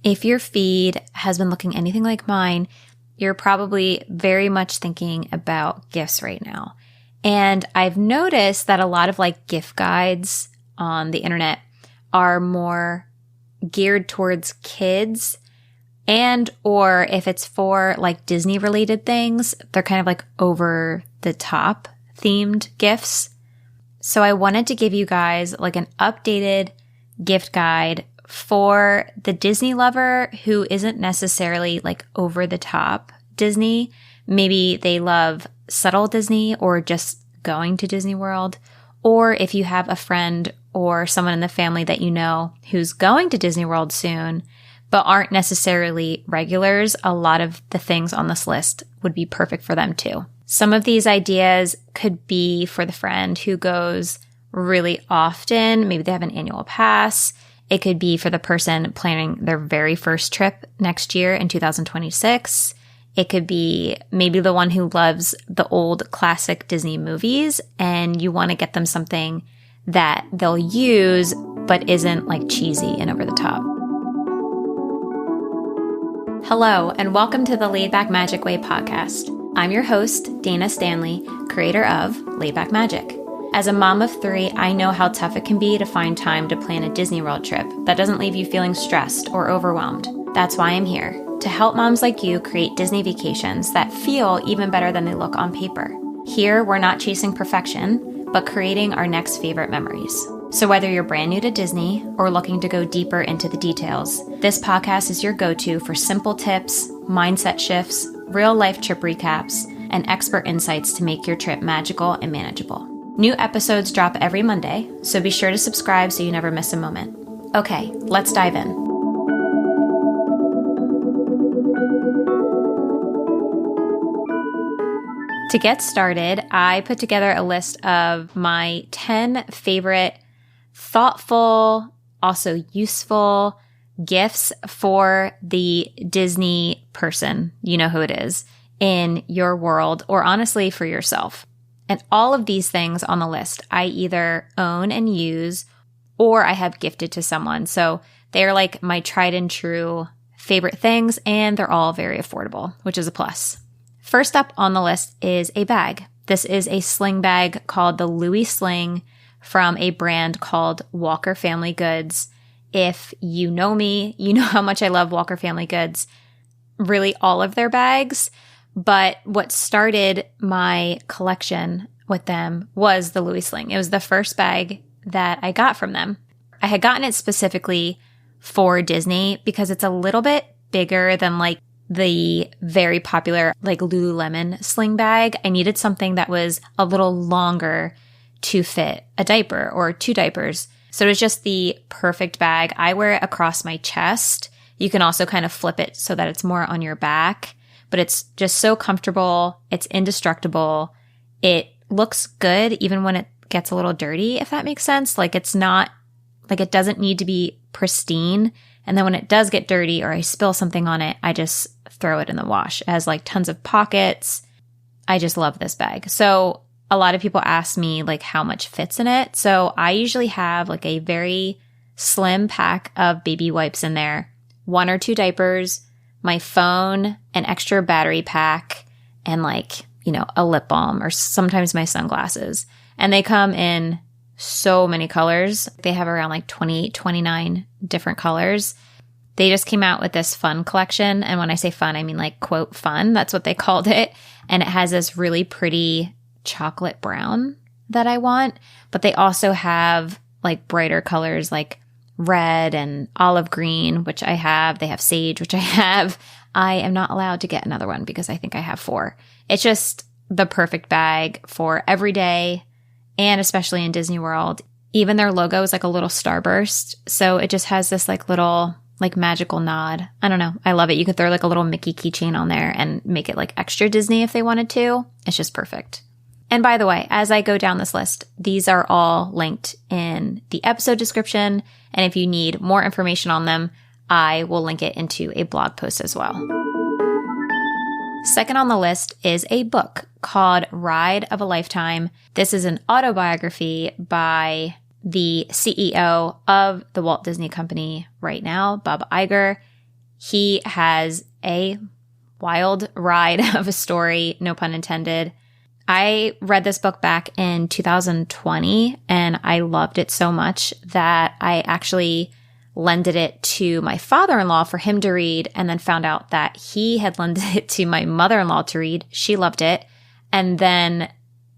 If your feed has been looking anything like mine, you're probably very much thinking about gifts right now. And I've noticed that a lot of like gift guides on the internet are more geared towards kids, and or if it's for like Disney related things, they're kind of like over the top themed gifts. So I wanted to give you guys like an updated gift guide for the Disney lover who isn't necessarily like over the top Disney. Maybe they love subtle Disney or just going to Disney World. Or if you have a friend or someone in the family that you know who's going to Disney World soon, but aren't necessarily regulars, a lot of the things on this list would be perfect for them too. Some of these ideas could be for the friend who goes really often. Maybe they have an annual pass. It could be for the person planning their very first trip next year in 2026. It could be maybe the one who loves the old classic Disney movies and you want to get them something that they'll use but isn't like cheesy and over the top. Hello, and welcome to the Laid Back Magic Way podcast. I'm your host, Dana Stanley, creator of Laid Back Magic. As a mom of 3, I know how tough it can be to find time to plan a Disney World trip that doesn't leave you feeling stressed or overwhelmed. That's why I'm here, to help moms like you create Disney vacations that feel even better than they look on paper. Here, we're not chasing perfection, but creating our next favorite memories. So whether you're brand new to Disney or looking to go deeper into the details, this podcast is your go-to for simple tips, mindset shifts, real-life trip recaps, and expert insights to make your trip magical and manageable. New episodes drop every Monday, so be sure to subscribe so you never miss a moment. Okay, let's dive in. To get started, I put together a list of my 10 favorite thoughtful, also useful gifts for the Disney person, you know who it is, in your world, or honestly for yourself. And all of these things on the list, I either own and use, or I have gifted to someone. So they're like my tried and true favorite things, and they're all very affordable, which is a plus. First up on the list is a bag. This is a sling bag called the Louis Sling from a brand called Walker Family Goods. If you know me, you know how much I love Walker Family Goods, really all of their bags. But what started my collection with them was the Louis Sling. It was the first bag that I got from them. I had gotten it specifically for Disney because it's a little bit bigger than like the very popular like Lululemon sling bag. I needed something that was a little longer to fit a diaper or 2 diapers. So it was just the perfect bag. I wear it across my chest. You can also kind of flip it so that it's more on your back, but it's just so comfortable. It's indestructible. It looks good even when it gets a little dirty, if that makes sense. Like it's not, like it doesn't need to be pristine. And then when it does get dirty or I spill something on it, I just throw it in the wash. It has like tons of pockets. I just love this bag. So a lot of people ask me like how much fits in it. So I usually have like a very slim pack of baby wipes in there, 1 or 2 diapers, my phone, an extra battery pack, and like, you know, a lip balm or sometimes my sunglasses. And they come in so many colors. They have around like 28, 29 different colors. They just came out with this fun collection. And when I say fun, I mean like quote fun. That's what they called it. And it has this really pretty chocolate brown that I want, but they also have like brighter colors like red and olive green, which I have. They have sage, which I have. I am not allowed to get another one because I think I have 4. It's just the perfect bag for every day and especially in Disney World. Even their logo is like a little starburst. So it just has this like little like magical nod. I don't know. I love it. You could throw like a little Mickey keychain on there and make it like extra Disney if they wanted to. It's just perfect. And by the way, as I go down this list, these are all linked in the episode description. And if you need more information on them, I will link it into a blog post as well. Second on the list is a book called Ride of a Lifetime. This is an autobiography by the CEO of the Walt Disney Company right now, Bob Iger. He has a wild ride of a story, no pun intended. I read this book back in 2020 and I loved it so much that I actually lended it to my father-in-law for him to read, and then found out that he had lended it to my mother-in-law to read. She loved it. And then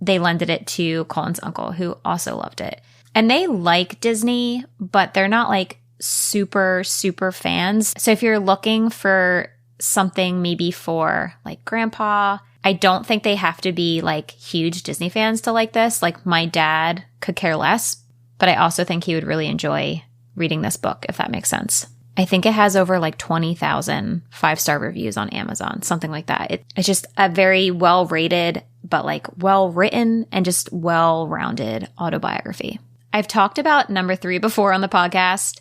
they lended it to Colin's uncle, who also loved it. And they like Disney, but they're not like super, super fans. So if you're looking for something maybe for like grandpa, I don't think they have to be like huge Disney fans to like this. Like my dad could care less, but I also think he would really enjoy reading this book, if that makes sense. I think it has over like 20,000 5-star reviews on Amazon, something like that. It's just a very well-rated, but like well-written and just well-rounded autobiography. I've talked about number 3 before on the podcast,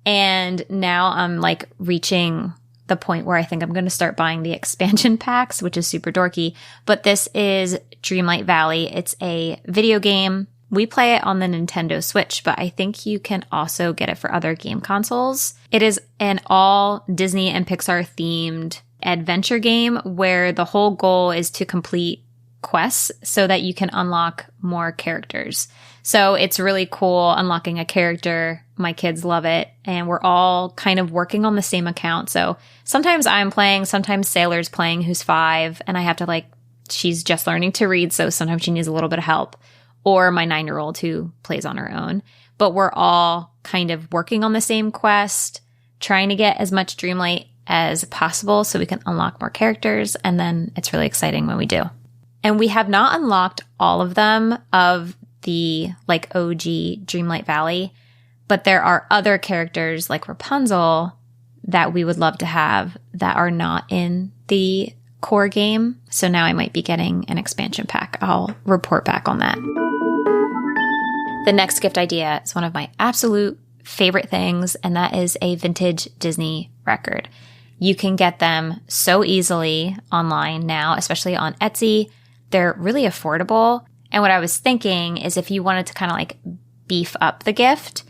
and now I'm like reaching the point where I think I'm going to start buying the expansion packs, which is super dorky. But this is Dreamlight Valley. It's a video game. We play it on the Nintendo Switch, but I think you can also get it for other game consoles. It is an all Disney and Pixar themed adventure game where the whole goal is to complete quests so that you can unlock more characters. So it's really cool unlocking a character. My kids love it. And we're all kind of working on the same account. So sometimes I'm playing, sometimes Sailor's playing, who's 5. And I have to she's just learning to read. So sometimes she needs a little bit of help. Or my 9-year-old who plays on her own. But we're all kind of working on the same quest, trying to get as much Dreamlight as possible so we can unlock more characters. And then it's really exciting when we do. And we have not unlocked all of them of the OG Dreamlight Valley, but there are other characters like Rapunzel that we would love to have that are not in the core game. So now I might be getting an expansion pack. I'll report back on that. The next gift idea is one of my absolute favorite things, and that is a vintage Disney record. You can get them so easily online now, especially on Etsy. They're really affordable. And what I was thinking is if you wanted to kind of beef up the gift,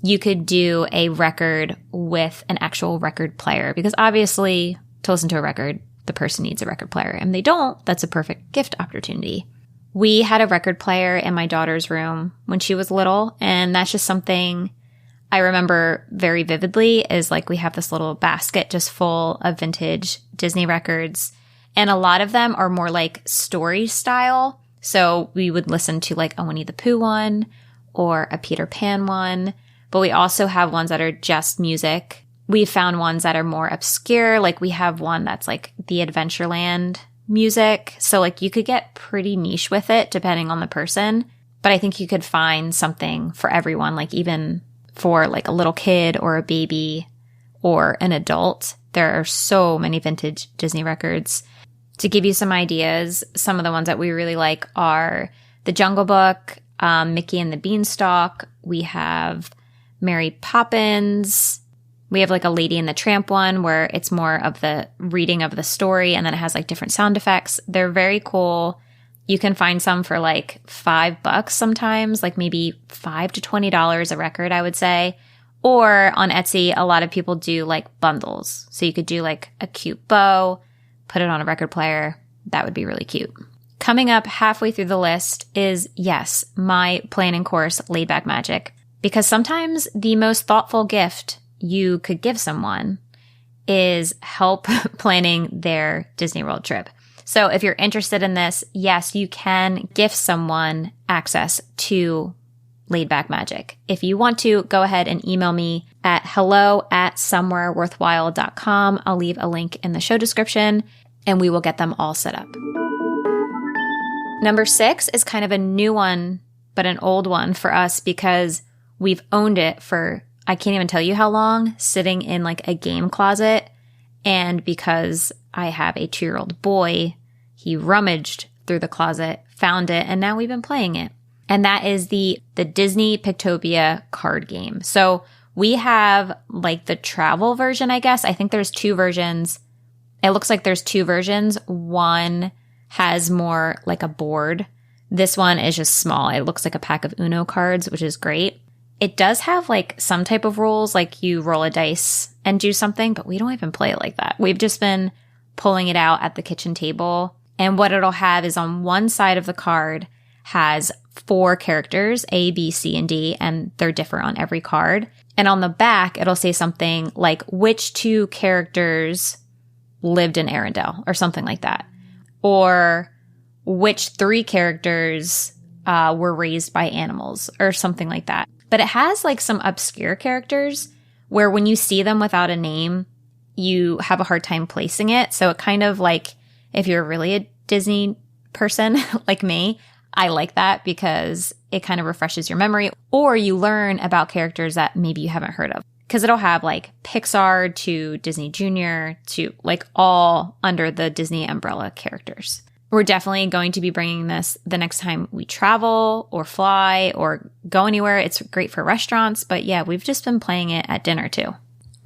you could do a record with an actual record player, because obviously to listen to a record, the person needs a record player, and they don't. That's a perfect gift opportunity. We had a record player in my daughter's room when she was little, and that's just something I remember very vividly is we have this little basket just full of vintage Disney records, and a lot of them are more story style. So we would listen to a Winnie the Pooh one or a Peter Pan one, but we also have ones that are just music. We found ones that are more obscure. We have one that's the Adventureland music. So you could get pretty niche with it depending on the person. But I think you could find something for everyone, even for a little kid or a baby or an adult. There are so many vintage Disney records. To give you some ideas, some of the ones that we really like are The Jungle Book, Mickey and the Beanstalk. We have Mary Poppins. We have a Lady and the Tramp one where it's more of the reading of the story, and then it has different sound effects. They're very cool. You can find some for $5 sometimes, maybe $5 to $20 a record, I would say. Or on Etsy, a lot of people do bundles. So you could do a cute bow, put it on a record player. That would be really cute. Coming up halfway through the list is, yes, my planning course, Laid Back Magic. Because sometimes the most thoughtful gift you could give someone is help planning their Disney World trip. So if you're interested in this, yes, you can gift someone access to Laid Back Magic. If you want to, go ahead and email me at hello@somewhereworthwhile.com. I'll leave a link in the show description and we will get them all set up. Number 6 is kind of a new one, but an old one for us because we've owned it for I can't even tell you how long, sitting in a game closet. And because I have a 2-year-old boy, he rummaged through the closet, found it, and now we've been playing it. And that is the Disney Pictopia card game. So we have the travel version, I guess. I think there's 2 versions. It looks like there's 2 versions. One has more a board. This one is just small. It looks like a pack of Uno cards, which is great. It does have like some type of rules, like you roll a dice and do something, but we don't even play it like that. We've just been pulling it out at the kitchen table. And what it'll have is on one side of the card has 4 characters, A, B, C, and D, and they're different on every card. And on the back, it'll say something like which 2 characters lived in Arendelle or something like that. Or which 3 characters were raised by animals or something like that. But it has like some obscure characters where when you see them without a name, you have a hard time placing it. So it kind of like, if you're really a Disney person like me, I like that because it kind of refreshes your memory, or you learn about characters that maybe you haven't heard of. Because it'll have like Pixar to Disney Junior to like all under the Disney umbrella characters. We're definitely going to be bringing this the next time we travel or fly or go anywhere. It's great for restaurants, but yeah, we've just been playing it at dinner too.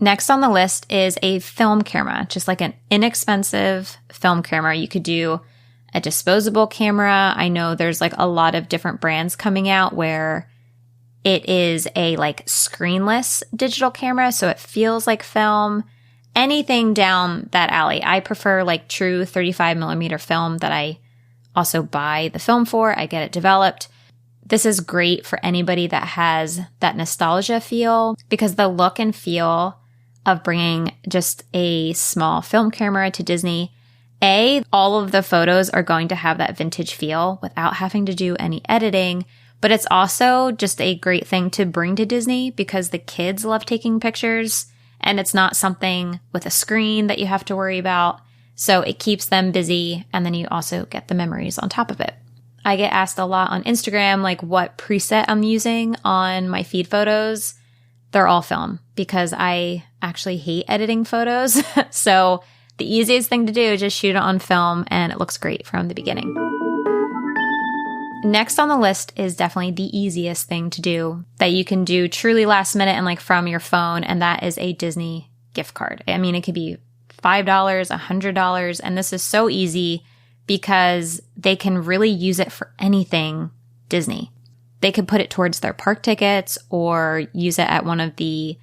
Next on the list is a film camera, just like an inexpensive film camera. You could do a disposable camera. I know there's like a lot of different brands coming out where it is a like screenless digital camera, so it feels like film. Anything down that alley. I prefer like true 35 millimeter film that I also buy the film for. I get it developed. This is great for anybody that has that nostalgia feel because the look and feel of bringing just a small film camera to Disney, all of the photos are going to have that vintage feel without having to do any editing, but it's also just a great thing to bring to Disney because the kids love taking pictures and it's not something with a screen that you have to worry about. So it keeps them busy and then you also get the memories on top of it. I get asked a lot on Instagram, like what preset I'm using on my feed photos. They're all film because I actually hate editing photos. So the easiest thing to do is just shoot it on film and it looks great from the beginning. Next on the list is definitely the easiest thing to do that you can do truly last minute and like from your phone. And that is a Disney gift card. I mean, it could be $5, $100. And this is so easy because they can really use it for anything Disney. They could put it towards their park tickets or use it at one of the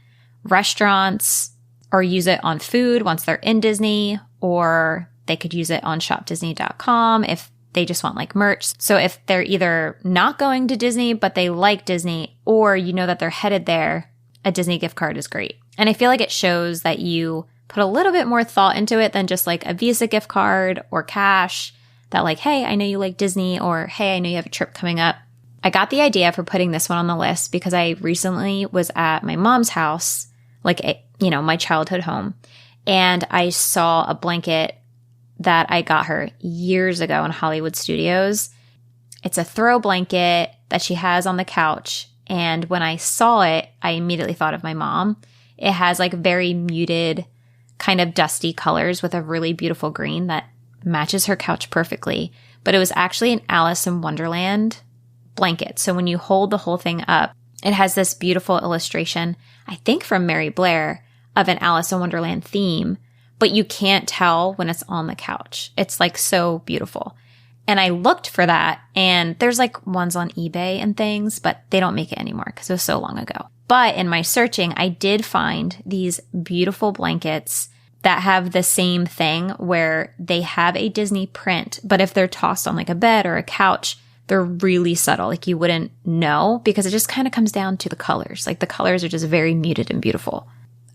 restaurants or use it on food once they're in Disney, or they could use it on shopdisney.com if they just want like merch. So if they're either not going to Disney, but they like Disney, or you know that they're headed there, a Disney gift card is great. And I feel like it shows that you put a little bit more thought into it than just like a Visa gift card or cash that like, hey, I know you like Disney, or hey, I know you have a trip coming up. I got the idea for putting this one on the list because I recently was at my mom's house, like, my childhood home, and I saw a blanket that I got her years ago in Hollywood Studios. It's a throw blanket that she has on the couch, and when I saw it, I immediately thought of my mom. It has like very muted, kind of dusty colors with a really beautiful green that matches her couch perfectly, but it was actually an Alice in Wonderland blanket. So when you hold the whole thing up, it has this beautiful illustration, I think from Mary Blair, of an Alice in Wonderland theme, but you can't tell when it's on the couch. It's like so beautiful. And I looked for that, and there's like ones on eBay and things, but they don't make it anymore because it was so long ago. But in my searching, I did find these beautiful blankets that have the same thing where they have a Disney print, but if they're tossed on like a bed or a couch, they're really subtle. Like you wouldn't know because it just kind of comes down to the colors. Like the colors are just very muted and beautiful.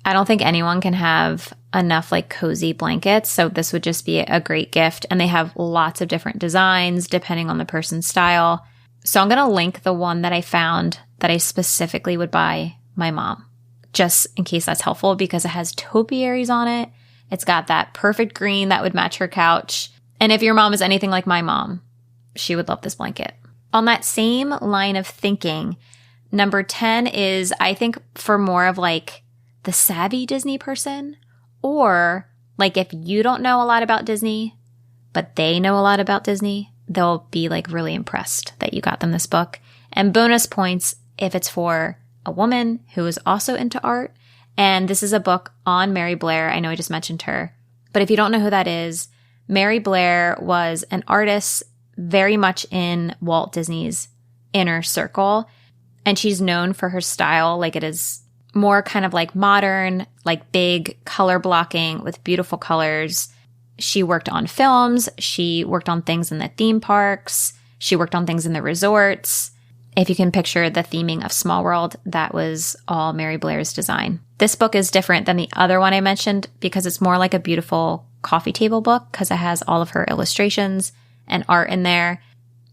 I don't think anyone can have enough like cozy blankets. So this would just be a great gift. And they have lots of different designs depending on the person's style. So I'm going to link the one that I found that I specifically would buy my mom, just in case that's helpful, because it has topiaries on it. It's got that perfect green that would match her couch. And if your mom is anything like my mom, she would love this blanket. On that same line of thinking, number 10 is, I think, for more of like the savvy Disney person, or like if you don't know a lot about Disney, but they know a lot about Disney, they'll be like really impressed that you got them this book. And bonus points if it's for a woman who is also into art. And this is a book on Mary Blair. I know I just mentioned her, but if you don't know who that is, Mary Blair was an artist very much in Walt Disney's inner circle. And she's known for her style. Like, it is more kind of like modern, like big color blocking with beautiful colors. She worked on films. She worked on things in the theme parks. She worked on things in the resorts. If you can picture the theming of Small World, that was all Mary Blair's design. This book is different than the other one I mentioned because it's more like a beautiful coffee table book because it has all of her illustrations and art in there.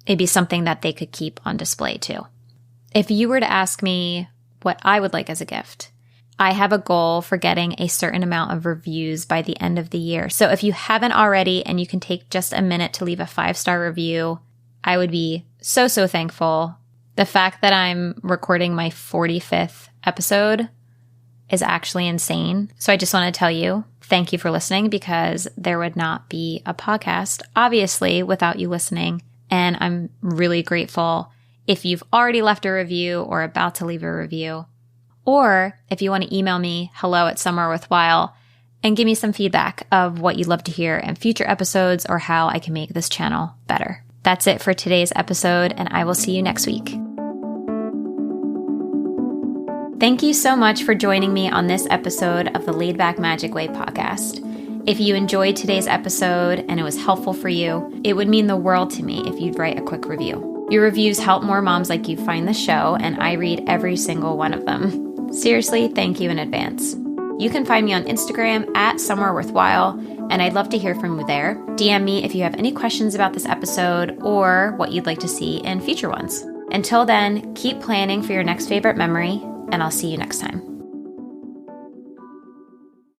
It'd be something that they could keep on display too. If you were to ask me what I would like as a gift, I have a goal for getting a certain amount of reviews by the end of the year. So if you haven't already and you can take just a minute to leave a 5-star review, I would be so thankful. The fact that I'm recording my 45th episode is actually insane. So I just want to tell you, thank you for listening because there would not be a podcast, obviously, without you listening. And I'm really grateful if you've already left a review or about to leave a review. Or if you want to email me, hello@somewhereworthwhile, and give me some feedback of what you'd love to hear in future episodes or how I can make this channel better. That's it for today's episode, and I will see you next week. Thank you so much for joining me on this episode of the Laid Back Magic Way podcast. If you enjoyed today's episode and it was helpful for you, it would mean the world to me if you'd write a quick review. Your reviews help more moms like you find the show, and I read every single one of them. Seriously, thank you in advance. You can find me on Instagram @somewhereworthwhile, and I'd love to hear from you there. DM me if you have any questions about this episode or what you'd like to see in future ones. Until then, keep planning for your next favorite memory, and I'll see you next time.